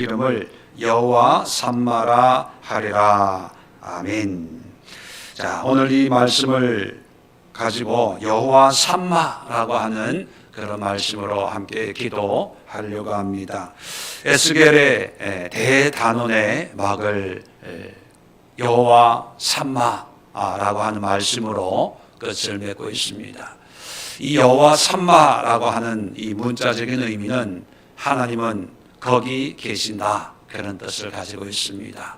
이름을 여호와 삼마라 하리라. 아멘. 자, 오늘 이 말씀을 가지고 여호와 삼마라고 하는 그런 말씀으로 함께 기도하려고 합니다. 에스겔의 대단원의 막을 여호와 삼마라고 하는 말씀으로 끝을 맺고 있습니다. 이 여호와 삼마라고 하는 이 문자적인 의미는 하나님은 거기 계신다, 그런 뜻을 가지고 있습니다.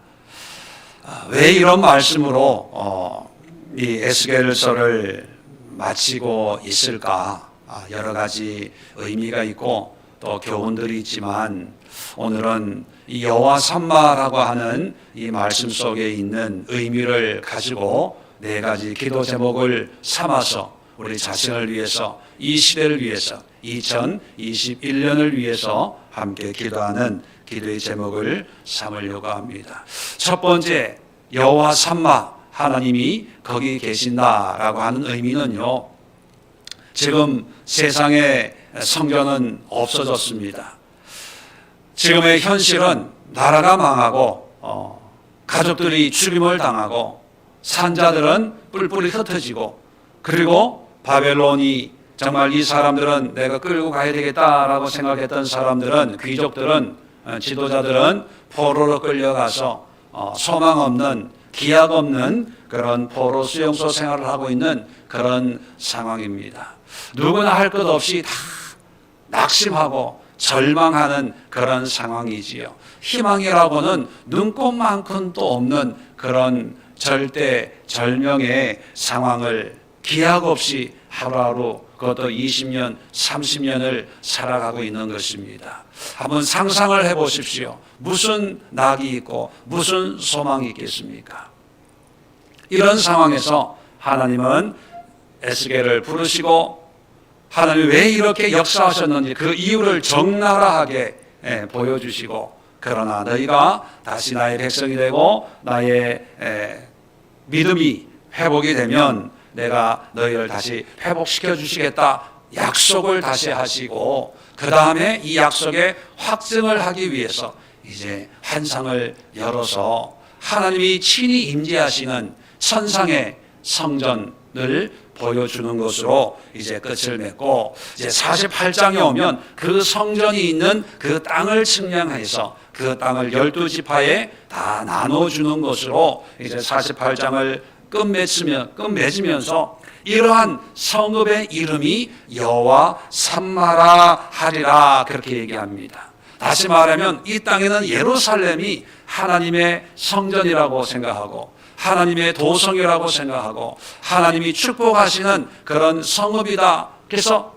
왜 이런 말씀으로 이 에스겔서를 마치고 있을까? 여러 가지 의미가 있고 또 교훈들이 있지만 오늘은 이 여호와 삼마라고 하는 이 말씀 속에 있는 의미를 가지고 네 가지 기도 제목을 삼아서 우리 자신을 위해서, 이 시대를 위해서, 2021년을 위해서 함께 기도하는 기도의 제목을 삼으려고 합니다. 첫 번째, 여호와 삼마, 하나님이 거기 계신다라고 하는 의미는요, 지금 세상에 성전은 없어졌습니다. 지금의 현실은 나라가 망하고 가족들이 죽임을 당하고 산자들은 뿔뿔이 흩어지고, 그리고 바벨론이 정말 이 사람들은 내가 끌고 가야 되겠다라고 생각했던 사람들은, 귀족들은, 지도자들은 포로로 끌려가서 소망 없는, 기약 없는 그런 포로 수용소 생활을 하고 있는 그런 상황입니다. 누구나 할 것 없이 다 낙심하고 절망하는 그런 상황이지요. 희망이라고는 눈꼽만큼도 없는 그런 절대 절명의 상황을 기약 없이 하루하루, 그것도 20년, 30년을 살아가고 있는 것입니다. 한번 상상을 해보십시오. 무슨 낙이 있고 무슨 소망이 있겠습니까? 이런 상황에서 하나님은 에스겔을 부르시고 하나님이 왜 이렇게 역사하셨는지 그 이유를 적나라하게 보여주시고, 그러나 너희가 다시 나의 백성이 되고 나의 믿음이 회복이 되면 내가 너희를 다시 회복시켜 주시겠다 약속을 다시 하시고, 그 다음에 이 약속에 확증을 하기 위해서 이제 환상을 열어서 하나님이 친히 임재하시는 천상의 성전을 보여주는 것으로 이제 끝을 맺고, 이제 48장에 오면 그 성전이 있는 그 땅을 측량해서 그 땅을 12지파에 다 나눠주는 것으로 이제 48장을 끝맺으면서 이러한 성읍의 이름이 여호와 삼마라 하리라, 그렇게 얘기합니다. 다시 말하면 이 땅에는 예루살렘이 하나님의 성전이라고 생각하고 하나님의 도성이라고 생각하고 하나님이 축복하시는 그런 성읍이다. 그래서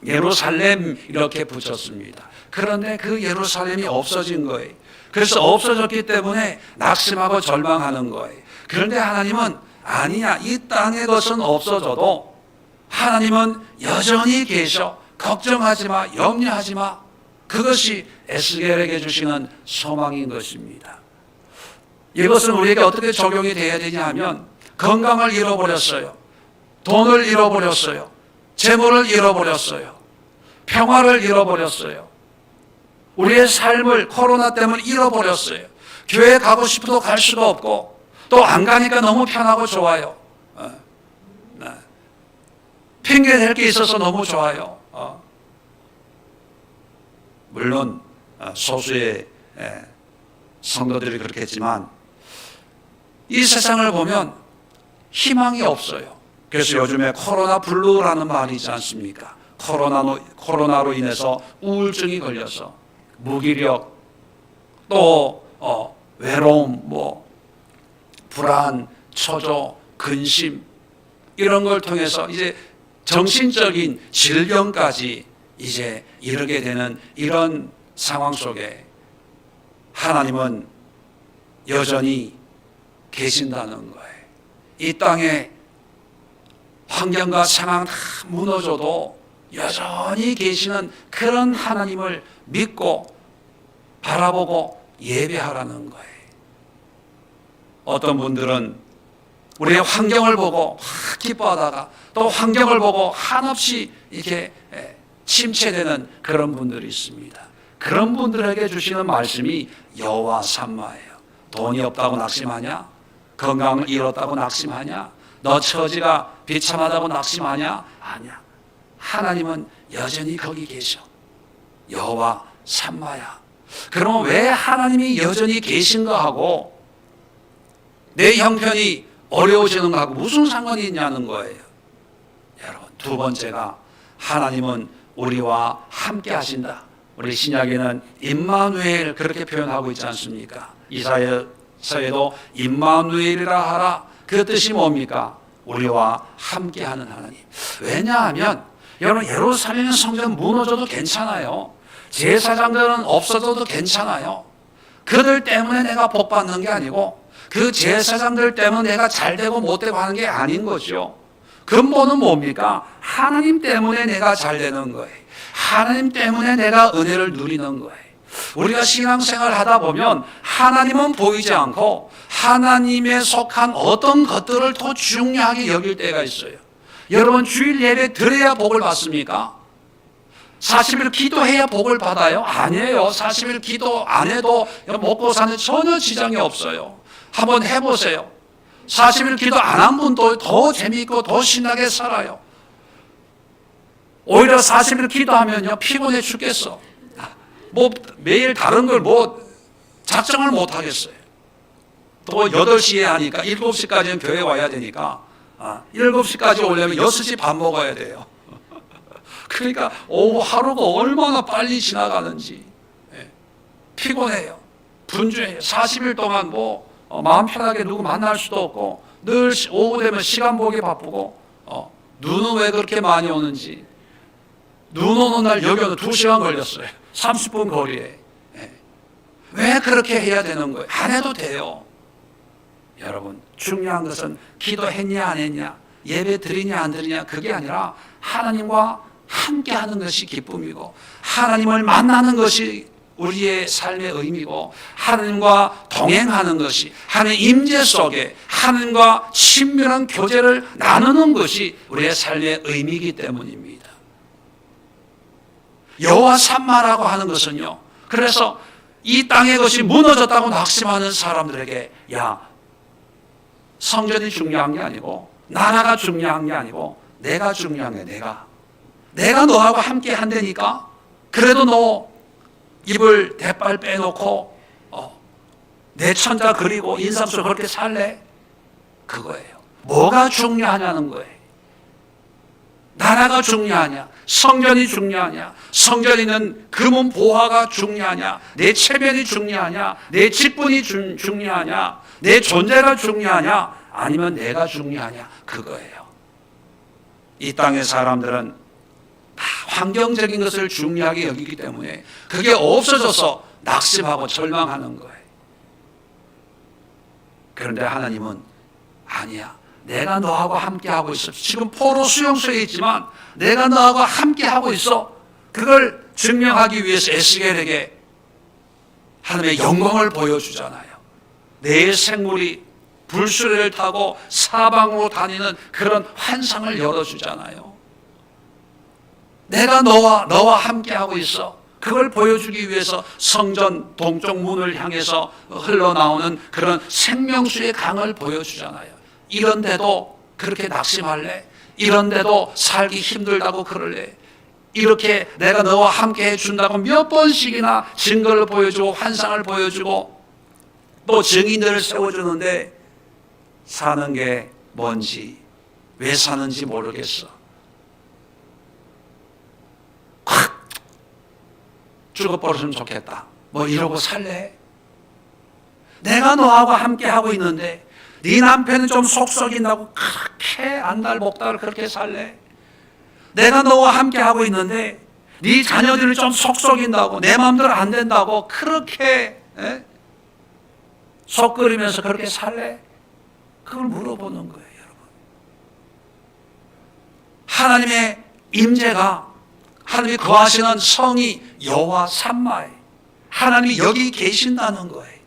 예루살렘 이렇게 붙였습니다. 그런데 그 예루살렘이 없어진 거예요. 그래서 없어졌기 때문에 낙심하고 절망하는 거예요. 그런데 하나님은 아니야, 이 땅의 것은 없어져도 하나님은 여전히 계셔. 걱정하지 마, 염려하지 마. 그것이 에스겔에게 주시는 소망인 것입니다. 이것은 우리에게 어떻게 적용이 되어야 되냐 하면, 건강을 잃어버렸어요. 돈을 잃어버렸어요. 재물을 잃어버렸어요. 평화를 잃어버렸어요. 우리의 삶을 코로나 때문에 잃어버렸어요. 교회 가고 싶어도 갈 수가 없고 또 안 가니까 너무 편하고 좋아요. 핑계 댈 게 있어서 너무 좋아요. 물론 소수의 성도들이 그렇겠지만 이 세상을 보면 희망이 없어요. 그래서 요즘에 코로나 블루라는 말이 있지 않습니까? 코로나로 인해서 우울증이 걸려서 무기력, 또 외로움, 불안, 초조, 근심, 이런 걸 통해서 이제 정신적인 질병까지 이제 이르게 되는 이런 상황 속에 하나님은 여전히 계신다는 거예요. 이 땅에 환경과 상황 다 무너져도 여전히 계시는 그런 하나님을 믿고 바라보고 예배하라는 거예요. 어떤 분들은 우리의 환경을 보고 기뻐하다가 또 환경을 보고 한없이 이렇게 침체되는 그런 분들이 있습니다. 그런 분들에게 주시는 말씀이 여호와 삼마예요. 돈이 없다고 낙심하냐? 건강을 잃었다고 낙심하냐? 너 처지가 비참하다고 낙심하냐? 아니야. 하나님은 여전히 거기 계셔. 여호와 삼마야. 그러면 왜 하나님이 여전히 계신가 하고 내 형편이 어려워지는 거하고 무슨 상관이 있냐는 거예요. 여러분, 두 번째가 하나님은 우리와 함께 하신다. 우리 신약에는 임마누엘 그렇게 표현하고 있지 않습니까? 이사야서에도 임마누엘이라 하라. 그 뜻이 뭡니까? 우리와 함께하는 하나님. 왜냐하면 여러분, 예루살렘 성전 무너져도 괜찮아요. 제사장들은 없어져도 괜찮아요. 그들 때문에 내가 복 받는 게 아니고 그 제사장들 때문에 내가 잘되고 못되고 하는 게 아닌 거죠. 근본은 뭡니까? 하나님 때문에 내가 잘되는 거예요. 하나님 때문에 내가 은혜를 누리는 거예요. 우리가 신앙생활 하다 보면 하나님은 보이지 않고 하나님에 속한 어떤 것들을 더 중요하게 여길 때가 있어요. 여러분, 주일 예배 드려야 복을 받습니까? 40일 기도해야 복을 받아요? 아니에요. 40일 기도 안 해도 먹고 사는 전혀 지장이 없어요. 한번 해보세요. 40일 기도 안 한 분도 더 재미있고 더 신나게 살아요. 오히려 40일 기도하면요, 피곤해 죽겠어. 뭐 매일 다른 걸 작정을 못 하겠어요. 또 8시에 하니까 7시까지는 교회 와야 되니까 7시까지 오려면 6시 밥 먹어야 돼요. 그러니까 오후 하루가 얼마나 빨리 지나가는지 피곤해요. 분주해요. 40일 동안 마음 편하게 누구 만날 수도 없고 늘 오후 되면 시간 보기 바쁘고 눈은 왜 그렇게 많이 오는지. 눈 오는 날 여기는 2시간 걸렸어요. 30분 거리에. 왜 그렇게 해야 되는 거예요? 안 해도 돼요. 여러분, 중요한 것은 기도했냐 안 했냐, 예배 드리냐 안 드리냐, 그게 아니라 하나님과 함께 하는 것이 기쁨이고 하나님을 만나는 것이 우리의 삶의 의미고 하나님과 동행하는 것이 하나님의 임재 속에 하나님과 친밀한 교제를 나누는 것이 우리의 삶의 의미이기 때문입니다. 여호와 삼마라고 하는 것은요, 그래서 이 땅의 것이 무너졌다고 낙심하는 사람들에게 성전이 중요한 게 아니고 나라가 중요한 게 아니고 내가 중요한 게 내가 너하고 함께 한다니까. 그래도 너 입을 대빨 빼놓고 내 천자 그리고 인상수 그렇게 살래? 그거예요. 뭐가 중요하냐는 거예요. 나라가 중요하냐? 성전이 중요하냐? 성전에 있는 금은 보화가 중요하냐? 내 체면이 중요하냐? 내 직분이 중요하냐? 내 존재가 중요하냐? 아니면 내가 중요하냐? 그거예요. 이 땅의 사람들은 다 환경적인 것을 중요하게 여기기 때문에 그게 없어져서 낙심하고 절망하는 거예요. 그런데 하나님은 아니야. 내가 너하고 함께하고 있어. 지금 포로 수용소에 있지만 내가 너하고 함께하고 있어. 그걸 증명하기 위해서 에스겔에게 하나님의 영광을 보여주잖아요. 내 생물이 불수레를 타고 사방으로 다니는 그런 환상을 열어주잖아요. 내가 너와 함께하고 있어. 그걸 보여주기 위해서 성전 동쪽 문을 향해서 흘러나오는 그런 생명수의 강을 보여주잖아요. 이런데도 그렇게 낙심할래? 이런데도 살기 힘들다고 그럴래? 이렇게 내가 너와 함께 해준다고 몇 번씩이나 증거를 보여주고 환상을 보여주고 또 증인들을 세워주는데 사는 게 뭔지, 왜 사는지 모르겠어. 확 죽어버렸으면 좋겠다. 이러고 살래? 내가 너하고 함께 하고 있는데 네 남편은 좀 속썩인다고 그렇게 안달복달을 그렇게 살래? 내가 너와 함께 하고 있는데 네 자녀들이 좀 속썩인다고 내 마음대로 안 된다고 그렇게 속끓이면서 그렇게 살래? 그걸 물어보는 거예요, 여러분. 하나님의 임재가, 하나님이 거하시는 성이 여호와 삼마에 하나님이 여기 계신다는 거예요.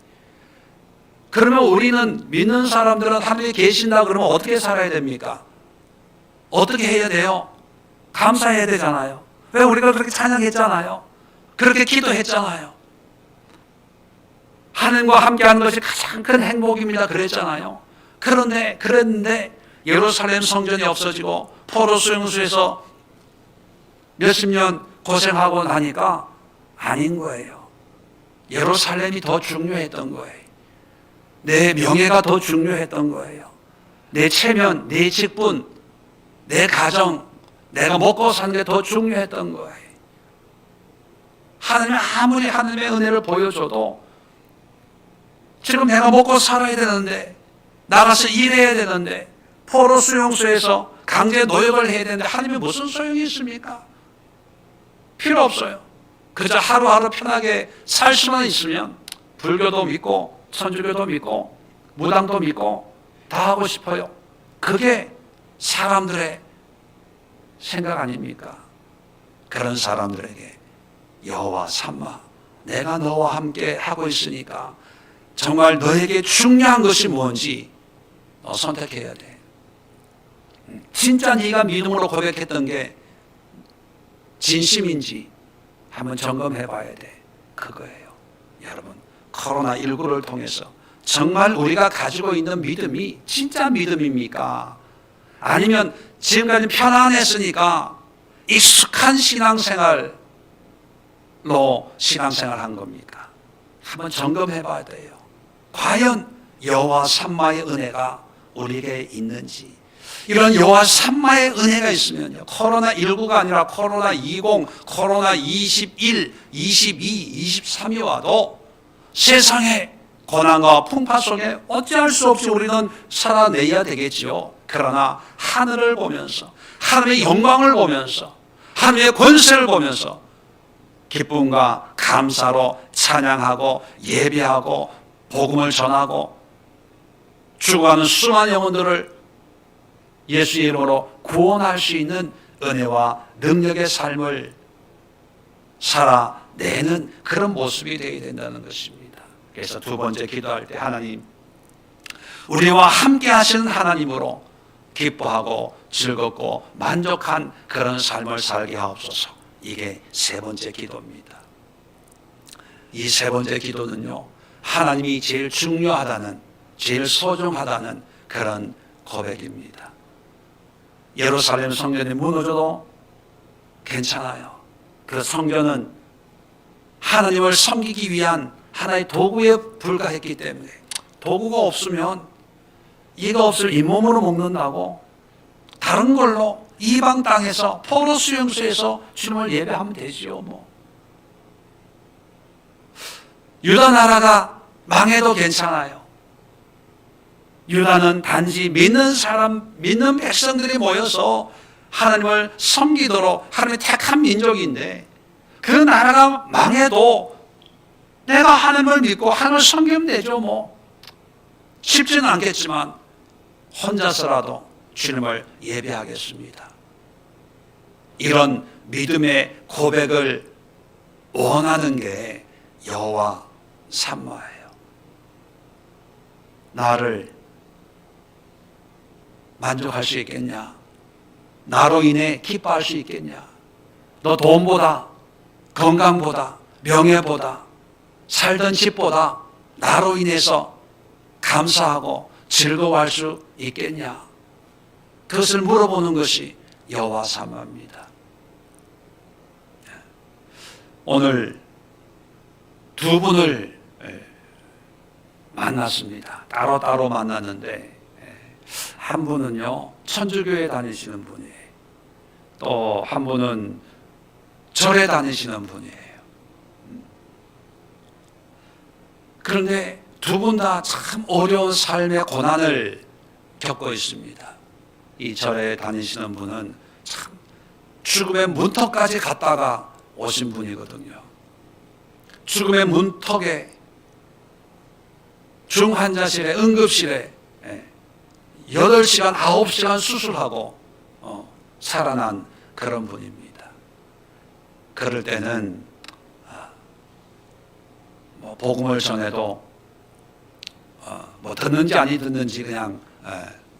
그러면 우리는 믿는 사람들은 하나님이 계신다 그러면 어떻게 살아야 됩니까? 어떻게 해야 돼요? 감사해야 되잖아요. 왜 우리가 그렇게 찬양했잖아요. 그렇게 기도했잖아요. 하나님과 함께하는 것이 가장 큰 행복입니다. 그랬잖아요. 그랬는데 예루살렘 성전이 없어지고 포로 수용소에서 몇십 년 고생하고 나니까 아닌 거예요. 예루살렘이 더 중요했던 거예요. 내 명예가 더 중요했던 거예요. 내 체면, 내 직분, 내 가정, 내가 먹고 사는 게 더 중요했던 거예요. 하나님이 아무리 하나님의 은혜를 보여줘도 지금 내가 먹고 살아야 되는데, 나가서 일해야 되는데, 포로 수용소에서 강제 노역을 해야 되는데 하나님이 무슨 소용이 있습니까? 필요 없어요. 그저 하루하루 편하게 살 수만 있으면 불교도 믿고 천주교도 믿고 무당도 믿고 다 하고 싶어요. 그게 사람들의 생각 아닙니까? 그런 사람들에게 여호와 삼마, 내가 너와 함께 하고 있으니까 정말 너에게 중요한 것이 뭔지 너 선택해야 돼. 진짜 네가 믿음으로 고백했던 게 진심인지 한번 점검해 봐야 돼. 그거예요. 여러분, 코로나19를 통해서 정말 우리가 가지고 있는 믿음이 진짜 믿음입니까? 아니면 지금까지 편안했으니까 익숙한 신앙생활로 신앙생활한 겁니까? 한번 점검해 봐야 돼요. 과연 여호와 삼마의 은혜가 우리에게 있는지. 이런 여호와 삼마의 은혜가 있으면요, 코로나19가 아니라 코로나20, 코로나21, 22, 23이 와도 세상의 고난과 풍파 속에 어찌할 수 없이 우리는 살아내야 되겠지요. 그러나 하늘을 보면서, 하나님의 영광을 보면서, 하나님의 권세를 보면서 기쁨과 감사로 찬양하고 예배하고 복음을 전하고 죽어가는 수많은 영혼들을 예수의 이름으로 구원할 수 있는 은혜와 능력의 삶을 살아내는 그런 모습이 되어야 된다는 것입니다. 그래서 두 번째 기도할 때 하나님, 우리와 함께 하시는 하나님으로 기뻐하고 즐겁고 만족한 그런 삶을 살게 하옵소서. 이게 세 번째 기도입니다. 이 세 번째 기도는요, 하나님이 제일 중요하다는, 제일 소중하다는 그런 고백입니다. 예루살렘 성전이 무너져도 괜찮아요. 그 성전은 하나님을 섬기기 위한 하나의 도구에 불과했기 때문에, 도구가 없으면 이가 없을 잇몸으로 먹는다고 다른 걸로 이방 땅에서 포로 수용소에서 주님을 예배하면 되지요. 유다 나라가 망해도 괜찮아요. 유다는 단지 믿는 사람, 믿는 백성들이 모여서 하나님을 섬기도록 하나님의 택한 민족인데, 그 나라가 망해도 내가 하나님을 믿고 하나님을 섬기면 되죠. 쉽지는 않겠지만 혼자서라도 주님을 예배하겠습니다. 이런 믿음의 고백을 원하는 게 여호와 삼마예요. 나를 만족할 수 있겠냐? 나로 인해 기뻐할 수 있겠냐? 너 돈보다, 건강보다, 명예보다, 살던 집보다 나로 인해서 감사하고 즐거워할 수 있겠냐? 그것을 물어보는 것이 여호와 삼마입니다. 오늘 두 분을 만났습니다. 따로따로 만났는데, 한 분은요, 천주교에 다니시는 분이에요. 또 한 분은 절에 다니시는 분이에요. 그런데 두 분 다 참 어려운 삶의 고난을 겪고 있습니다. 이 절에 다니시는 분은 참 죽음의 문턱까지 갔다가 오신 분이거든요. 죽음의 문턱에, 중환자실에, 응급실에 8시간, 9시간 수술하고 살아난 그런 분입니다. 그럴 때는 복음을 전해도 듣는지 아니 듣는지 그냥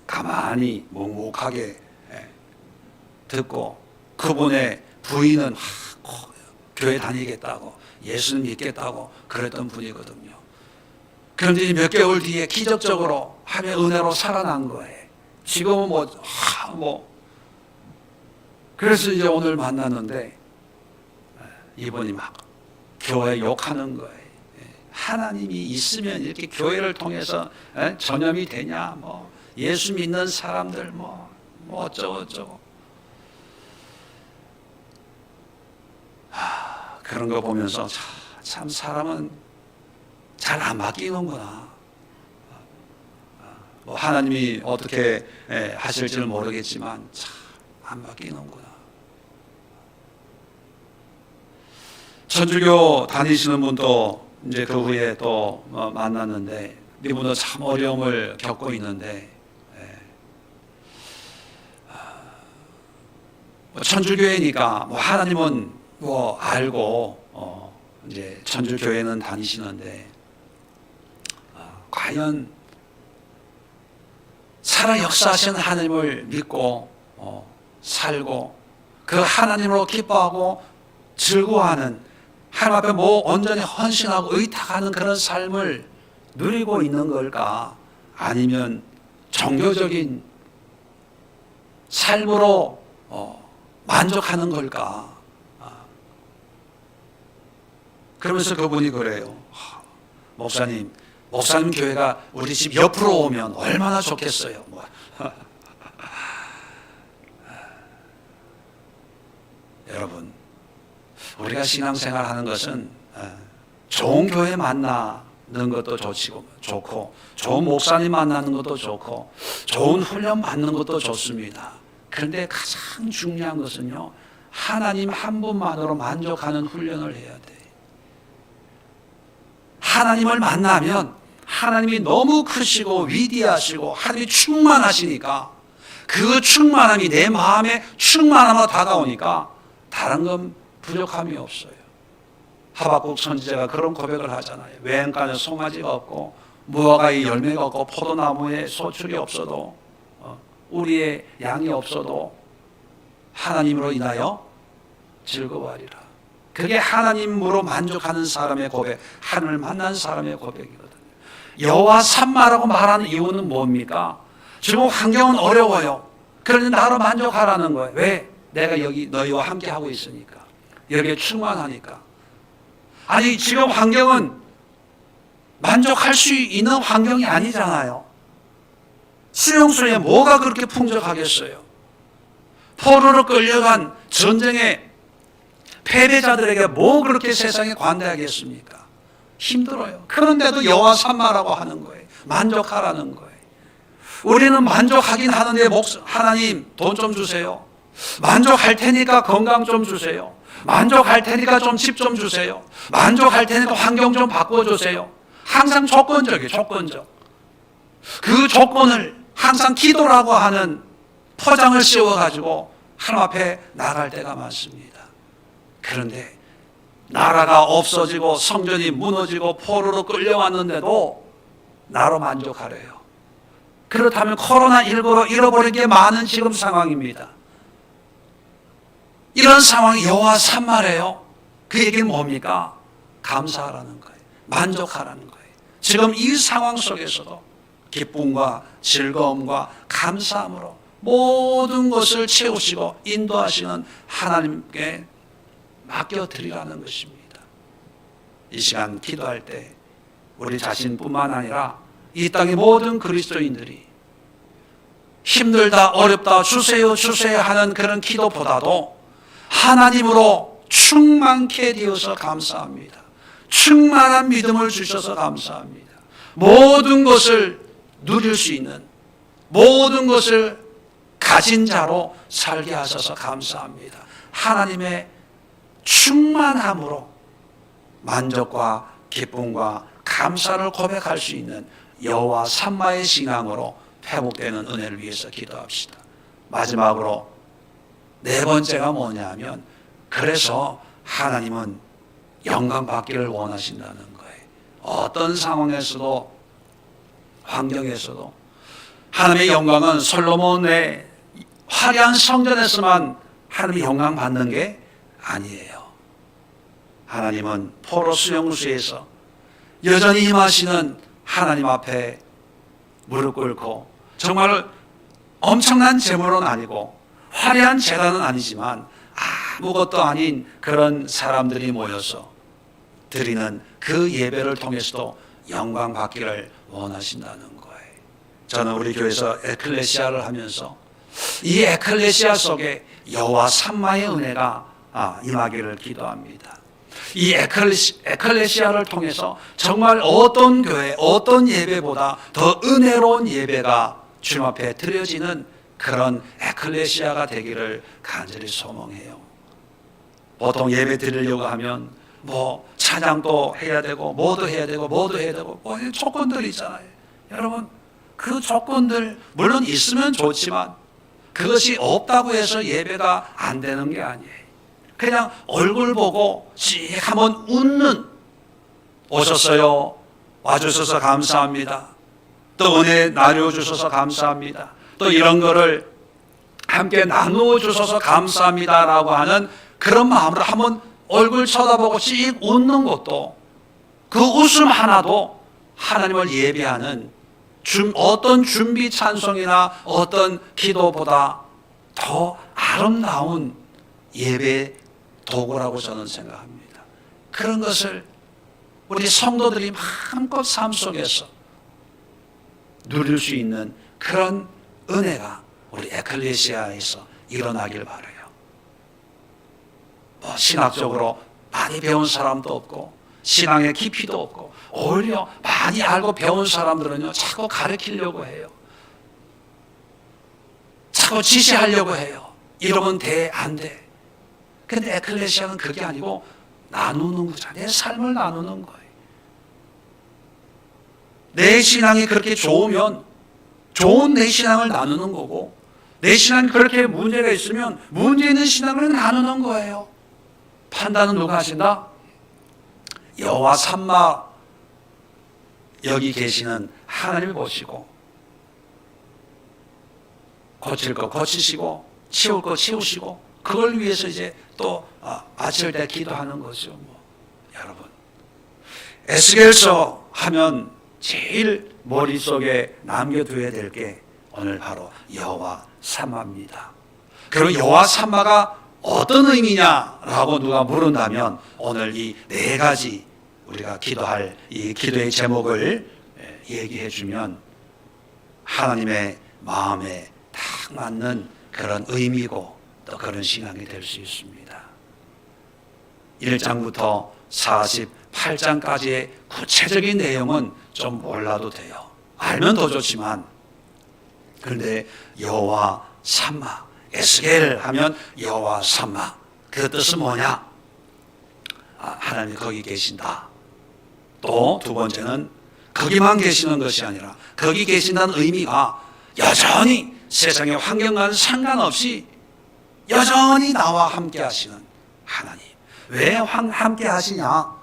가만히 묵묵하게 듣고, 그분의 부인은 교회 다니겠다고, 예수님 믿겠다고 그랬던 분이거든요. 그런데 몇 개월 뒤에 기적적으로 하나님의 은혜로 살아난 거예요. 지금은 그래서 이제 오늘 만났는데 이분이 막 교회 욕하는 거예요. 하나님이 있으면 이렇게 교회를 통해서 전염이 되냐, 예수 믿는 사람들 어쩌고 그런 거 보면서 참 사람은 잘 안 바뀌는구나. 하나님이 어떻게 하실지는 모르겠지만 참 안 바뀌는구나. 천주교 다니시는 분도 이제 그 후에 또 만났는데 이분도 참 어려움을 겪고 있는데 천주교회니까 하나님은 알고 이제 천주교회는 다니시는데 과연 살아 역사하시는 하나님을 믿고 살고 그 하나님으로 기뻐하고 즐거워하는 하나님 앞에 온전히 헌신하고 의탁하는 그런 삶을 누리고 있는 걸까? 아니면 종교적인 삶으로 만족하는 걸까? 그러면서 그분이 그래요. 목사님 교회가 우리 집 옆으로 오면 얼마나 좋겠어요. 여러분, 우리가 신앙생활 하는 것은 좋은 교회 만나는 것도 좋고 좋은 목사님 만나는 것도 좋고 좋은 훈련 받는 것도 좋습니다. 그런데 가장 중요한 것은요, 하나님 한 분만으로 만족하는 훈련을 해야 돼. 하나님을 만나면 하나님이 너무 크시고 위대하시고 하나님이 충만하시니까 그 충만함이 내 마음에 충만함으로 다가오니까 다른 건 부족함이 없어요. 하박국 선지자가 그런 고백을 하잖아요. 외양간에 송아지가 없고 무화과에 열매가 없고 포도나무에 소출이 없어도 우리의 양이 없어도 하나님으로 인하여 즐거워하리라. 그게 하나님으로 만족하는 사람의 고백, 하나님을 만난 사람의 고백이거든요. 여호와 삼마라고 말하는 이유는 뭡니까? 지금 환경은 어려워요. 그런데 나로 만족하라는 거예요. 왜? 내가 여기 너희와 함께 하고 있으니까. 여기에 충만하니까. 아니, 지금 환경은 만족할 수 있는 환경이 아니잖아요. 수용소에 뭐가 그렇게 풍족하겠어요? 포로로 끌려간 전쟁의 패배자들에게 뭐 그렇게 세상에 관대하겠습니까? 힘들어요. 그런데도 여호와 삼마라고 하는 거예요. 만족하라는 거예요. 우리는 만족하긴 하는데 하나님 돈 좀 주세요. 만족할 테니까 건강 좀 주세요. 만족할 테니까 좀 집 좀 주세요. 만족할 테니까 환경 좀 바꿔주세요. 항상 조건적이에요. 조건적. 그 조건을 항상 기도라고 하는 포장을 씌워가지고 하나님 앞에 나갈 때가 많습니다. 그런데 나라가 없어지고 성전이 무너지고 포로로 끌려왔는데도 나로 만족하래요. 그렇다면 코로나19로 잃어버린 게 많은 지금 상황입니다. 이런 상황이 여호와 삼마래요. 그 얘기는 뭡니까? 감사하라는 거예요. 만족하라는 거예요. 지금 이 상황 속에서도 기쁨과 즐거움과 감사함으로 모든 것을 채우시고 인도하시는 하나님께 맡겨드리라는 것입니다. 이 시간 기도할 때 우리 자신뿐만 아니라 이 땅의 모든 그리스도인들이 힘들다 어렵다 주세요 하는 그런 기도보다도 하나님으로 충만케 되어서 감사합니다. 충만한 믿음을 주셔서 감사합니다. 모든 것을 누릴 수 있는, 모든 것을 가진 자로 살게 하셔서 감사합니다. 하나님의 충만함으로 만족과 기쁨과 감사를 고백할 수 있는 여호와 삼마의 신앙으로 회복되는 은혜를 위해서 기도합시다. 마지막으로 네 번째가 뭐냐면, 그래서 하나님은 영광 받기를 원하신다는 거예요. 어떤 상황에서도 환경에서도 하나님의 영광은 솔로몬의 화려한 성전에서만 하나님의 영광 받는 게 아니에요. 하나님은 포로 수용소에서 여전히 임하시는 하나님 앞에 무릎 꿇고, 정말 엄청난 제물은 아니고 화려한 제단은 아니지만 아무것도 아닌 그런 사람들이 모여서 드리는 그 예배를 통해서도 영광 받기를 원하신다는 거예요. 저는 우리 교회에서 에클레시아를 하면서 이 에클레시아 속에 여호와 삼마의 은혜가 임하기를 기도합니다. 이 에클레시아를 통해서 정말 어떤 교회, 어떤 예배보다 더 은혜로운 예배가 주님 앞에 드려지는 그런 에클레시아가 되기를 간절히 소망해요. 보통 예배 드리려고 하면 찬양도 해야 되고 뭐도 해야 되고 조건들이 있잖아요. 여러분, 그 조건들 물론 있으면 좋지만 그것이 없다고 해서 예배가 안 되는 게 아니에요. 그냥 얼굴 보고 씩 한번 웃는, 오셨어요, 와주셔서 감사합니다, 또 은혜 나눠주셔서 감사합니다, 또 이런 거를 함께 나누어 주셔서 감사합니다라고 하는 그런 마음으로 한번 얼굴 쳐다보고 씩 웃는 것도, 그 웃음 하나도 하나님을 예배하는 어떤 준비 찬송이나 어떤 기도보다 더 아름다운 예배 도구라고 저는 생각합니다. 그런 것을 우리 성도들이 마음껏 삶 속에서 누릴 수 있는 그런 은혜가 우리 에클레시아에서 일어나길 바라요. 신학적으로 많이 배운 사람도 없고 신앙의 깊이도 없고, 오히려 많이 알고 배운 사람들은요 자꾸 가르치려고 해요. 자꾸 지시하려고 해요. 이러면 돼, 안 돼. 근데 에클레시아는 그게 아니고 나누는 거잖아요. 내 삶을 나누는 거예요. 내 신앙이 그렇게 좋으면 좋은 내 신앙을 나누는 거고, 내 신앙이 그렇게 문제가 있으면 문제 있는 신앙을 나누는 거예요. 판단은 누가 하신다? 여호와 삼마 여기 계시는 하나님을 보시고, 고칠 거 고치시고 치울 거 치우시고, 그걸 위해서 이제 또 아칠 때 기도하는 거죠. 여러분, 에스겔서 하면 제일 머릿속에 남겨둬야 될 게 오늘 바로 여호와 삼마입니다. 그리고 여호와 삼마가 어떤 의미냐라고 누가 물은다면, 오늘 이 네 가지 우리가 기도할 이 기도의 제목을 얘기해 주면 하나님의 마음에 딱 맞는 그런 의미고 또 그런 신앙이 될 수 있습니다. 1장부터 48장까지의 구체적인 내용은 좀 몰라도 돼요. 알면 더 좋지만, 그런데 여호와 삼마, 에스겔 하면 여호와 삼마, 그 뜻은 뭐냐? 하나님이 거기 계신다. 또 두 번째는 거기만 계시는 것이 아니라 거기 계신다는 의미가 여전히 세상의 환경과는 상관없이 여전히 나와 함께 하시는 하나님. 왜 함께 하시냐?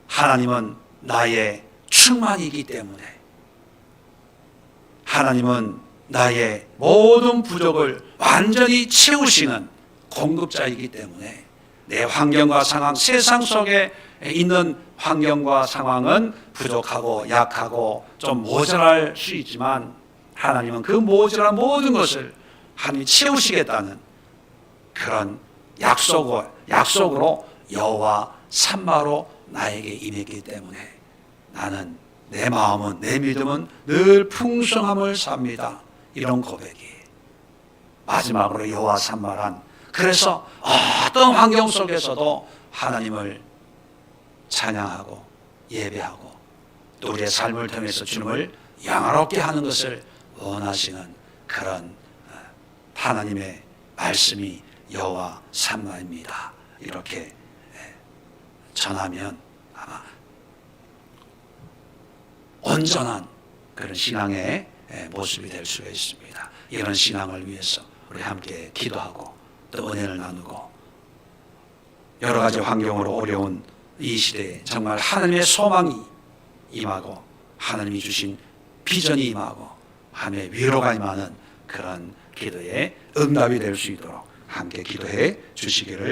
하나님은 나의 충만이기 때문에, 하나님은 나의 모든 부족을 완전히 채우시는 공급자이기 때문에, 내 환경과 상황, 세상 속에 있는 환경과 상황은 부족하고 약하고 좀 모자랄 수 있지만, 하나님은 그 모자란 모든 것을 하나님이 채우시겠다는 그런 약속으로 여호와 삼마로 나에게 임했기 때문에, 나는 내 마음은, 내 믿음은 늘 풍성함을 삽니다. 이런 고백이 마지막으로 여호와 삼마란, 그래서 어떤 환경 속에서도 하나님을 찬양하고 예배하고 또 우리의 삶을 통해서 주님을 영화롭게 하는 것을 원하시는 그런 하나님의 말씀이 여호와 삼마입니다. 이렇게 전하면 아마 온전한 그런 신앙의 모습이 될 수가 있습니다. 이런 신앙을 위해서 우리 함께 기도하고 또 은혜를 나누고, 여러 가지 환경으로 어려운 이 시대에 정말 하나님의 소망이 임하고 하나님이 주신 비전이 임하고 하나님의 위로가 임하는 그런 기도에 응답이 될 수 있도록 함께 기도해 주시기를